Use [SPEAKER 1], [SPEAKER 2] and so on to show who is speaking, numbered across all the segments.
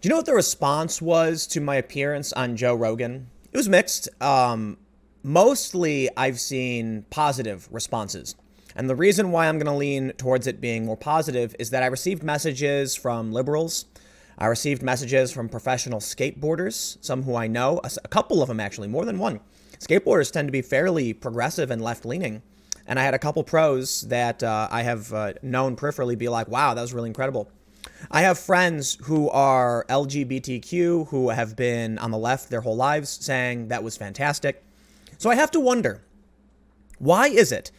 [SPEAKER 1] Do you know what the response was to my appearance on Joe Rogan? It was mixed. Mostly, I've seen positive responses. And the reason why I'm going to lean towards it being more positive is that I received messages from liberals. I received messages from professional skateboarders, some who I know, a couple of them actually, more than one. Skateboarders tend to be fairly progressive and left-leaning. And I had a couple pros that I have known peripherally be like, wow, that was really incredible. I have friends who are LGBTQ who have been on the left their whole lives saying that was fantastic. So I have to wonder, why is it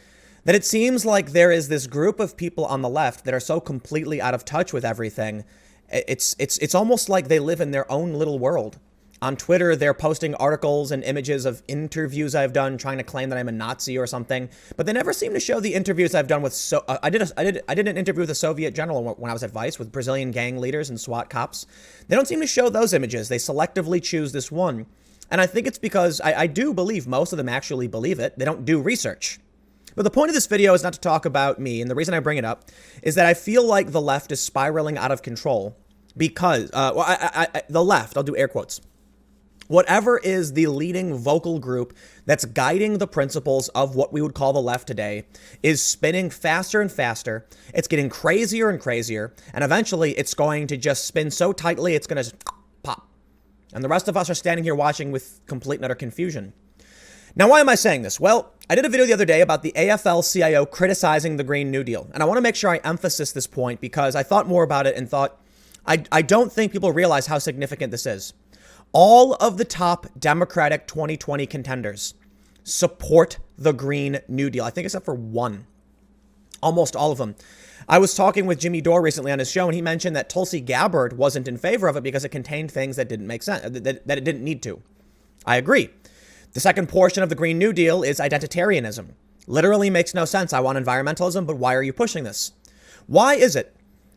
[SPEAKER 1] that it seems like there is this group of people on the left that are so completely out of touch with everything? It's almost like they live in their own little world. On Twitter, they're posting articles and images of interviews I've done trying to claim that I'm a Nazi or something, but they never seem to show the interviews I've done with I did an interview with a Soviet general when I was at Vice with Brazilian gang leaders and SWAT cops. They don't seem to show those images. They selectively choose this one. And I think it's because I do believe most of them actually believe it. They don't do research. But the point of this video is not to talk about me, and the reason I bring it up is that I feel like the left is spiraling out of control because, the left, I'll do air quotes, whatever is the leading vocal group that's guiding the principles of what we would call the left today is spinning faster and faster. It's getting crazier and crazier. And eventually it's going to just spin so tightly, it's going to pop. And the rest of us are standing here watching with complete and utter confusion. Now, why am I saying this? Well, I did a video the other day about the AFL-CIO criticizing the Green New Deal. And I want to make sure I emphasize this point because I thought more about it and thought, I don't think people realize how significant this is. All of the top Democratic 2020 contenders support the Green New Deal. I think except for one. Almost all of them. I was talking with Jimmy Dore recently on his show, and he mentioned that Tulsi Gabbard wasn't in favor of it because it contained things that didn't make sense, that it didn't need to. I agree. The second portion of the Green New Deal is identitarianism. Literally makes no sense. I want environmentalism, but why are you pushing this? Why is it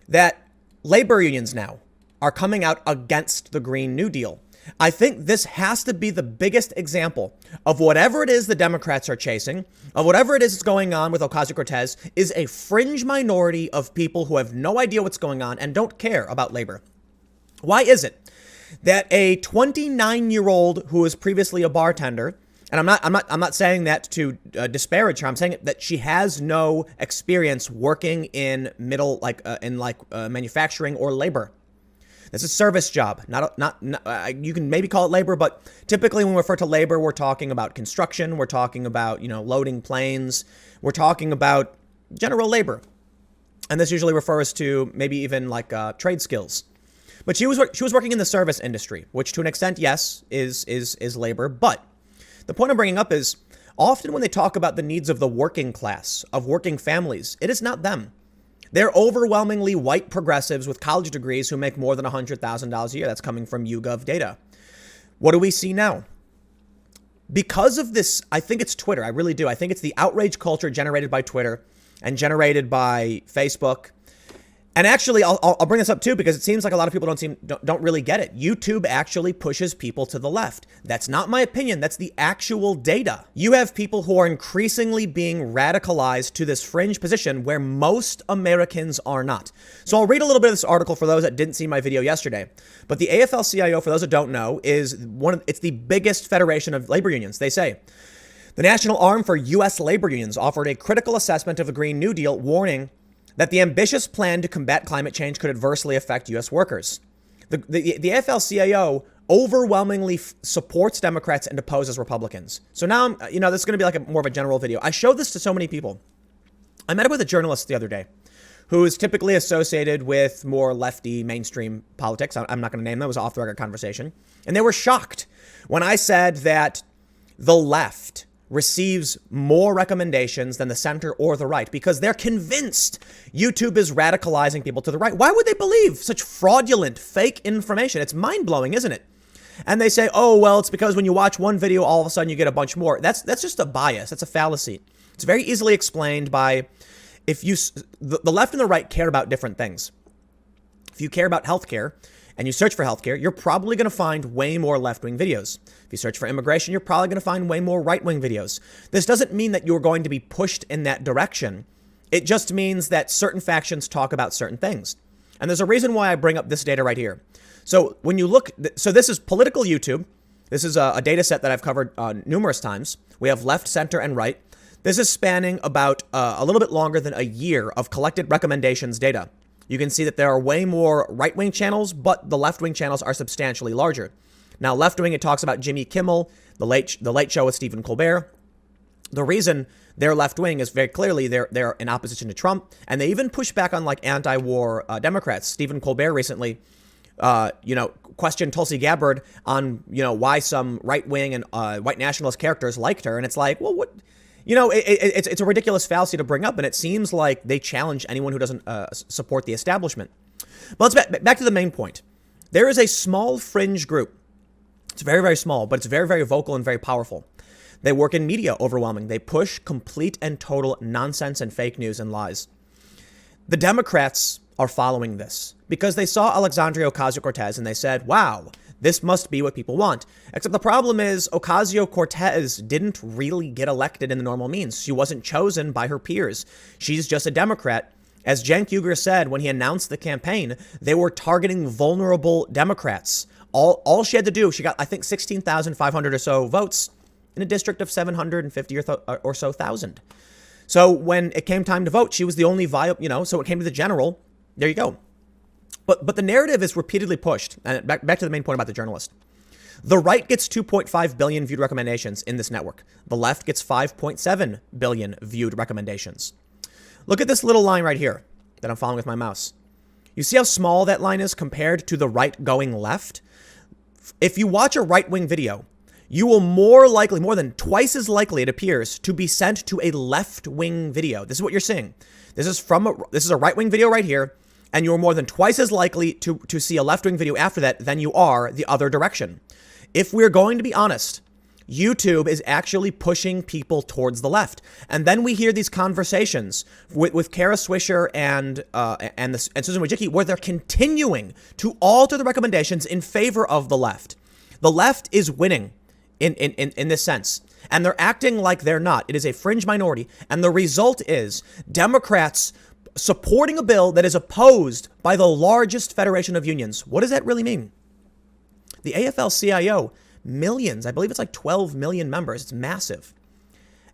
[SPEAKER 1] that labor unions now are coming out against the Green New Deal? I think this has to be the biggest example of whatever it is the Democrats are chasing, of whatever it is that's going on with Ocasio-Cortez, is a fringe minority of people who have no idea what's going on and don't care about labor. Why is it that a 29-year-old who was previously a bartender, and I'm not saying that to disparage her, I'm saying that she has no experience working in manufacturing or labor. It's a service job, you can maybe call it labor, but typically when we refer to labor, we're talking about construction, we're talking about, loading planes, we're talking about general labor. And this usually refers to maybe even trade skills. But she was working in the service industry, which to an extent, yes, is labor. But the point I'm bringing up is often when they talk about the needs of the working class, of working families, it is not them. They're overwhelmingly white progressives with college degrees who make more than $100,000 a year. That's coming from YouGov data. What do we see now? Because of this, I think it's Twitter. I really do. I think it's the outrage culture generated by Twitter and generated by Facebook. And actually, I'll bring this up too, because it seems like a lot of people don't really get it. YouTube actually pushes people to the left. That's not my opinion. That's the actual data. You have people who are increasingly being radicalized to this fringe position where most Americans are not. So I'll read a little bit of this article for those that didn't see my video yesterday. But the AFL-CIO, for those that don't know, it's the biggest federation of labor unions. They say, the national arm for U.S. labor unions offered a critical assessment of the Green New Deal, warning that the ambitious plan to combat climate change could adversely affect U.S. workers. The AFL-CIO overwhelmingly supports Democrats and opposes Republicans. So now, this is going to be more of a general video. I showed this to so many people. I met up with a journalist the other day who is typically associated with more lefty mainstream politics. I'm not going to name them. It was an off-the-record conversation. And they were shocked when I said that the left receives more recommendations than the center or the right because they're convinced YouTube is radicalizing people to the right. Why would they believe such fraudulent, fake information? It's mind-blowing, isn't it? And they say, oh, well, it's because when you watch one video, all of a sudden you get a bunch more. That's just a bias. That's a fallacy. It's very easily explained by the left and the right care about different things. If you care about healthcare and you search for healthcare, you're probably going to find way more left-wing videos. If you search for immigration, you're probably going to find way more right-wing videos. This doesn't mean that you're going to be pushed in that direction. It just means that certain factions talk about certain things. And there's a reason why I bring up this data right here. So when you look, so this is political YouTube. This is a data set that I've covered numerous times. We have left, center, and right. This is spanning about a little bit longer than a year of collected recommendations data. You can see that there are way more right-wing channels, but the left-wing channels are substantially larger. Now, left-wing, it talks about Jimmy Kimmel, the Late Show with Stephen Colbert. The reason they're left-wing is very clearly they're in opposition to Trump, and they even push back on like anti-war Democrats. Stephen Colbert recently questioned Tulsi Gabbard on, why some right-wing and white nationalist characters liked her. And it's like, well, what, it's a ridiculous fallacy to bring up. And it seems like they challenge anyone who doesn't support the establishment. But let's back to the main point. There is a small fringe group. It's very, very small, but it's very, very vocal and very powerful. They work in media overwhelming. They push complete and total nonsense and fake news and lies. The Democrats are following this because they saw Alexandria Ocasio-Cortez and they said, wow, this must be what people want. Except the problem is Ocasio-Cortez didn't really get elected in the normal means. She wasn't chosen by her peers. She's just a Democrat. As Cenk Uygur said when he announced the campaign, they were targeting vulnerable Democrats. All she had to do, she got, I think, 16,500 or so votes in a district of 750 or so thousand. So when it came time to vote, she was the only viable, so it came to the general. There you go. But the narrative is repeatedly pushed. And back to the main point about the journalist. The right gets 2.5 billion viewed recommendations in this network. The left gets 5.7 billion viewed recommendations. Look at this little line right here that I'm following with my mouse. You see how small that line is compared to the right going left? If you watch a right-wing video, you will more than twice as likely, it appears, to be sent to a left-wing video. This is what you're seeing. This is a right-wing video right here, and you're more than twice as likely to see a left-wing video after that than you are the other direction. If we're going to be honest, YouTube is actually pushing people towards the left. And then we hear these conversations with Kara Swisher and Susan Wojcicki where they're continuing to alter the recommendations in favor of the left. The left is winning in this sense. And they're acting like they're not. It is a fringe minority. And the result is Democrats supporting a bill that is opposed by the largest federation of unions. What does that really mean? The AFL-CIO, millions, I believe it's like 12 million members. It's massive.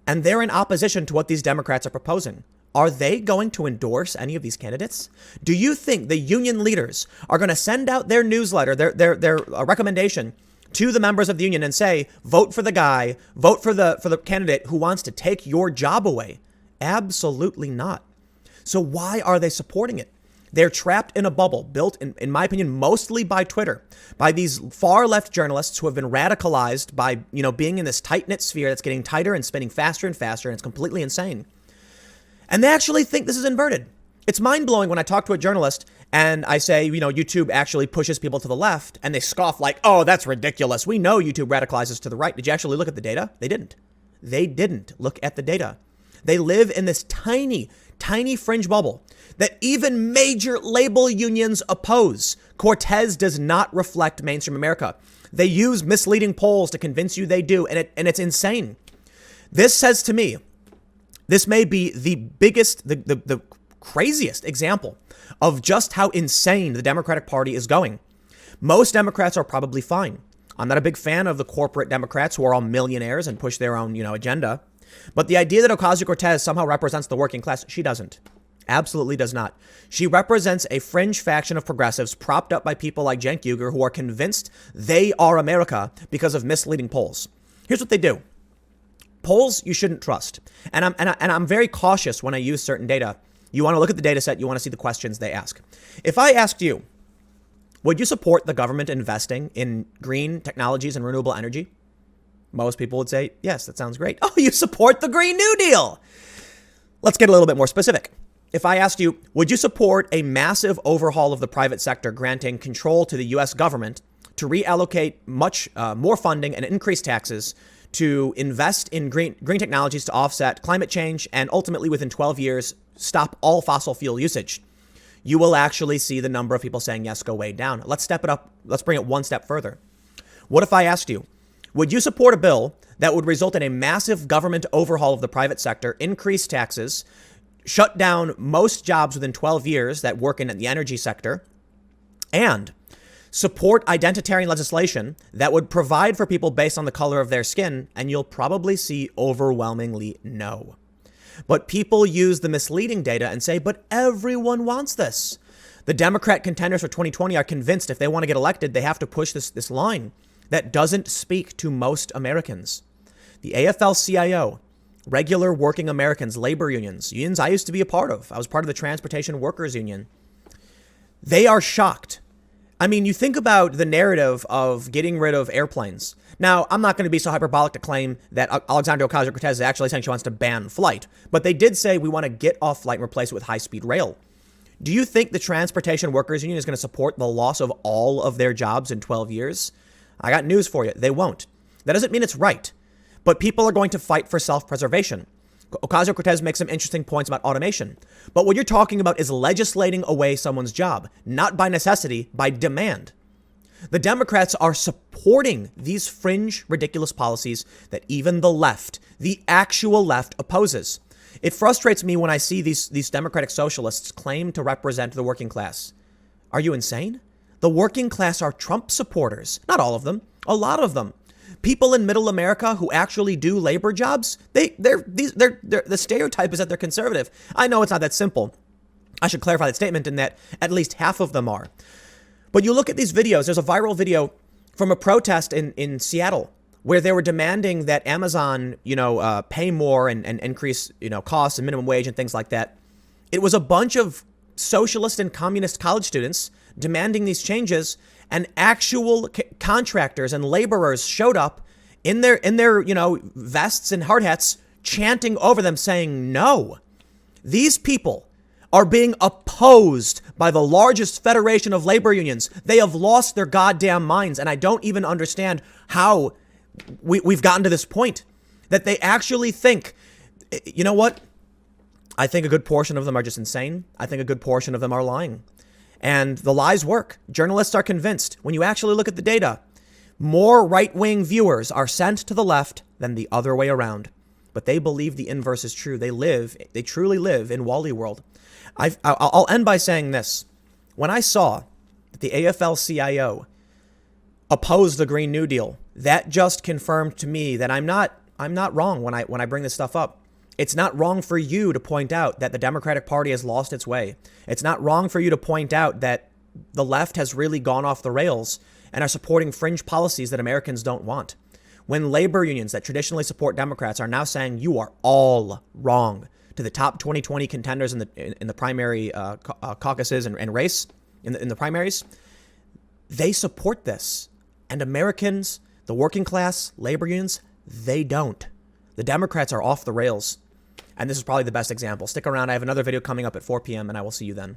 [SPEAKER 1] And they're in opposition to what these Democrats are proposing. Are they going to endorse any of these candidates? Do you think the union leaders are going to send out their newsletter, their recommendation to the members of the union and say, vote for the guy, vote for the candidate who wants to take your job away? Absolutely not. So why are they supporting it? They're trapped in a bubble built, in my opinion, mostly by Twitter, by these far left journalists who have been radicalized by, being in this tight knit sphere that's getting tighter and spinning faster and faster. And it's completely insane. And they actually think this is inverted. It's mind blowing when I talk to a journalist and I say, YouTube actually pushes people to the left, and they scoff like, oh, that's ridiculous. We know YouTube radicalizes to the right. Did you actually look at the data? They didn't. They didn't look at the data. They live in this tiny fringe bubble that even major label unions oppose. Cortez does not reflect mainstream America. They use misleading polls to convince you they do, and it's insane. This says to me, this may be the biggest, the craziest example of just how insane the Democratic Party is going. Most Democrats are probably fine. I'm not a big fan of the corporate Democrats who are all millionaires and push their own, agenda. But the idea that Ocasio-Cortez somehow represents the working class, she doesn't. Absolutely does not. She represents a fringe faction of progressives propped up by people like Cenk Uygur who are convinced they are America because of misleading polls. Here's what they do. Polls you shouldn't trust. And I'm very cautious when I use certain data. You want to look at the data set. You want to see the questions they ask. If I asked you, would you support the government investing in green technologies and renewable energy? Most people would say, yes, that sounds great. Oh, you support the Green New Deal. Let's get a little bit more specific. If I asked you, would you support a massive overhaul of the private sector, granting control to the U.S. government to reallocate much more funding and increase taxes to invest in green technologies to offset climate change and ultimately within 12 years, stop all fossil fuel usage? You will actually see the number of people saying yes go way down. Let's step it up. Let's bring it one step further. What if I asked you, would you support a bill that would result in a massive government overhaul of the private sector, increase taxes, shut down most jobs within 12 years that work in the energy sector, and Support identitarian legislation that would provide for people based on the color of their skin, and you'll probably see overwhelmingly no. But people use the misleading data and say, but everyone wants this. The Democrat contenders for 2020 are convinced if they want to get elected, they have to push this line that doesn't speak to most Americans. The AFL-CIO, regular working Americans, labor unions I used to be a part of. I was part of the Transportation Workers Union. They are shocked. I mean, you think about the narrative of getting rid of airplanes. Now, I'm not going to be so hyperbolic to claim that Alexandria Ocasio-Cortez is actually saying she wants to ban flight, but they did say we want to get off flight and replace it with high-speed rail. Do you think the Transportation Workers Union is going to support the loss of all of their jobs in 12 years? I got news for you. They won't. That doesn't mean it's right, but people are going to fight for self-preservation. Ocasio-Cortez makes some interesting points about automation. But what you're talking about is legislating away someone's job, not by necessity, by demand. The Democrats are supporting these fringe, ridiculous policies that even the left, the actual left, opposes. It frustrates me when I see these Democratic socialists claim to represent the working class. Are you insane? The working class are Trump supporters. Not all of them, a lot of them. People in middle America who actually do labor jobs, the stereotype is that they're conservative. I know it's not that simple. I should clarify that statement in that at least half of them are. But you look at these videos, there's a viral video from a protest in Seattle where they were demanding that Amazon, pay more and increase, costs and minimum wage and things like that. It was a bunch of socialist and communist college students demanding these changes, and actual contractors and laborers showed up in their vests and hard hats, chanting over them, saying no. These people are being opposed by the largest federation of labor unions. They have lost their goddamn minds, and I don't even understand how we've gotten to this point that they actually think, you know what? I think a good portion of them are just insane. I think a good portion of them are lying. And the lies work. Journalists are convinced. When you actually look at the data, more right-wing viewers are sent to the left than the other way around. But they believe the inverse is true. They truly live in Wally world. I'll end by saying this. When I saw that the AFL-CIO opposed the Green New Deal, that just confirmed to me that I'm not wrong when I bring this stuff up. It's not wrong for you to point out that the Democratic Party has lost its way. It's not wrong for you to point out that the left has really gone off the rails and are supporting fringe policies that Americans don't want. When labor unions that traditionally support Democrats are now saying you are all wrong to the top 2020 contenders in the primary caucuses and race in the primaries, they support this. And Americans, the working class, labor unions, they don't. The Democrats are off the rails. And this is probably the best example. Stick around. I have another video coming up at 4 p.m. and I will see you then.